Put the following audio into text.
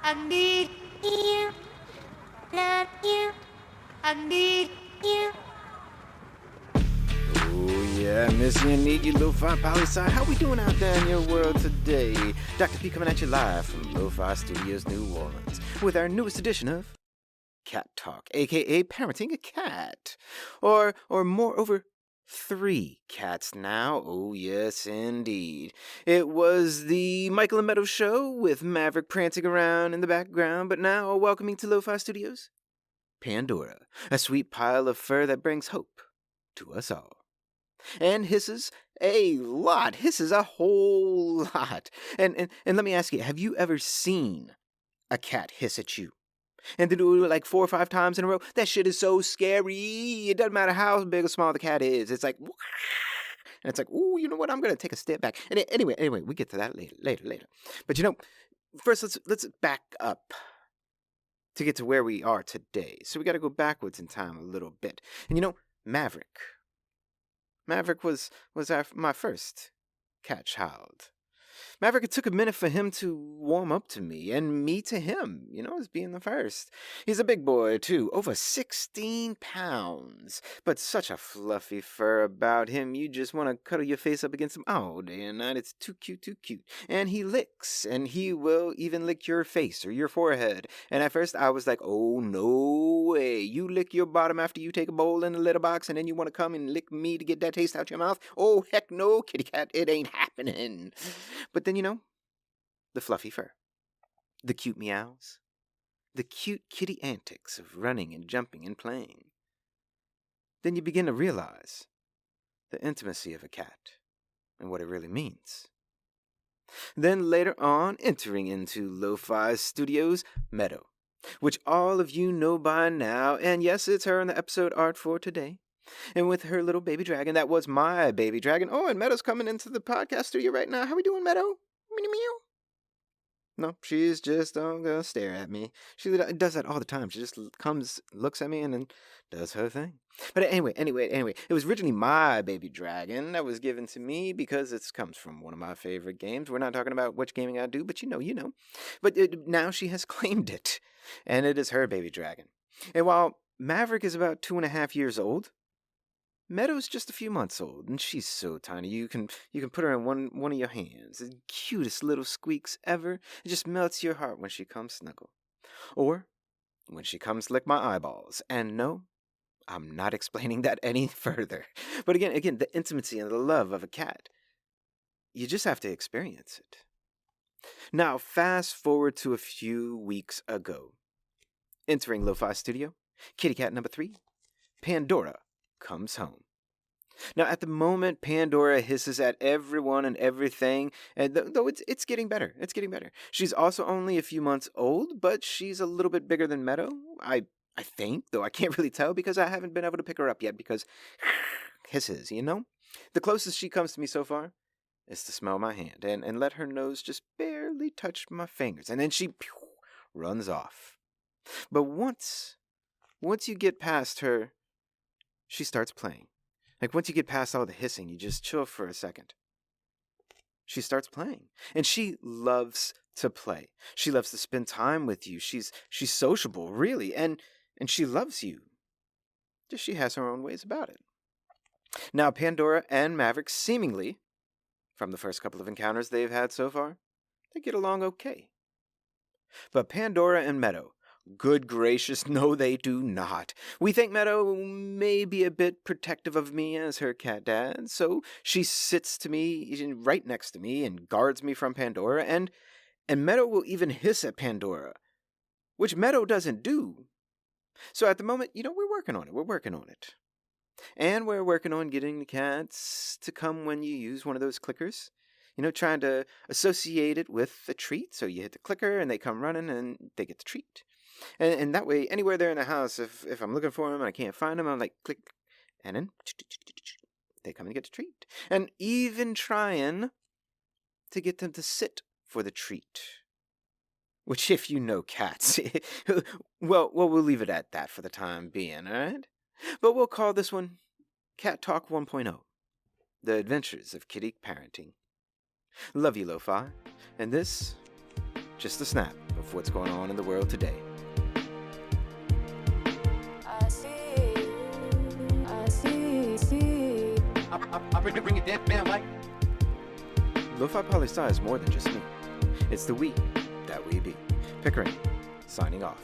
I need you, love you, I need you. Oh yeah, miss you and need you, Lofi Poli Sci. How we doing out there in your world today? Dr. P coming at you live from Lofi Studios, New Orleans, with our newest edition of Cat Talk, aka parenting a cat, or moreover, 3 cats now. Oh yes, indeed. It was the Michael and Meadow show with Maverick prancing around in the background, but now welcoming to Lofi Studios, Pandora, a sweet pile of fur that brings hope to us all. And hisses a lot. Hisses a whole lot. And let me ask you, have you ever seen a cat hiss at you? And to do it like 4 or 5 times in a row? That shit is so scary. It doesn't matter how big or small the cat is. It's like, and it's like, ooh, you know what? I'm gonna take a step back. And anyway, we get to that later. But first let's back up to get to where we are today. So we got to go backwards in time a little bit. And Maverick. Maverick was my first cat child. Maverick, it took a minute for him to warm up to me, and me to him, as being the first. He's a big boy, too, over 16 pounds, but such a fluffy fur about him, you just want to cuddle your face up against him all day and night. It's too cute, too cute. And he licks, and he will even lick your face or your forehead. And at first, I was like, oh, no way. You lick your bottom after you take a bowl in the litter box, and then you want to come and lick me to get that taste out your mouth? Oh, heck no, kitty cat, it ain't happening. But then, the fluffy fur, the cute meows, the cute kitty antics of running and jumping and playing. Then you begin to realize the intimacy of a cat and what it really means. Then later on, entering into Lo-Fi Studios, Meadow, which all of you know by now, and yes, it's her in the episode art for today. And with her little baby dragon, that was my baby dragon. Oh, and Meadow's coming into the podcast studio right now. How we doing, Meadow? Meow, meow. No, she's just gonna stare at me. She does that all the time. She just comes, looks at me, and then does her thing. But anyway, it was originally my baby dragon that was given to me because it comes from one of my favorite games. We're not talking about which gaming I do, but you know. But now she has claimed it, and it is her baby dragon. And while Maverick is about 2.5 years old, Meadow's just a few months old, and she's so tiny. You can put her in one of your hands. The cutest little squeaks ever. It just melts your heart when she comes snuggle. Or when she comes lick my eyeballs. And no, I'm not explaining that any further. But again, the intimacy and the love of a cat. You just have to experience it. Now, fast forward to a few weeks ago. Entering Lo-Fi Studio, kitty cat number 3, Pandora comes home. Now, at the moment, Pandora hisses at everyone and everything, and though it's getting better. It's getting better. She's also only a few months old, but she's a little bit bigger than Meadow. I think, though I can't really tell because I haven't been able to pick her up yet because hisses, The closest she comes to me so far is to smell my hand and let her nose just barely touch my fingers, and then she runs off. But once you get past her, she starts playing. Like, once you get past all the hissing, you just chill for a second. She starts playing. And she loves to play. She loves to spend time with you. She's sociable, really. And she loves you. Just she has her own ways about it. Now, Pandora and Maverick, seemingly, from the first couple of encounters they've had so far, they get along okay. But Pandora and Meadow, good gracious, no they do not. We think Meadow may be a bit protective of me as her cat dad, so she sits to me right next to me and guards me from Pandora, and Meadow will even hiss at Pandora, which Meadow doesn't do. So at the moment, we're working on it. And we're working on getting the cats to come when you use one of those clickers. Trying to associate it with a treat, so you hit the clicker and they come running and they get the treat. And that way, anywhere they're in the house, if I'm looking for them and I can't find them, I'm like, click, and then they come and get the treat. And even trying to get them to sit for the treat. Which, if you know cats, well, we'll leave it at that for the time being, all right? But we'll call this one Cat Talk 1.0, The Adventures of Kitty Parenting. Love you, Lo-Fi, and this, just a snap of what's going on in the world today. I see. I'll bring it down, like. Lofi Poli Sci is more than just me. It's the we that we be. Pickering, signing off.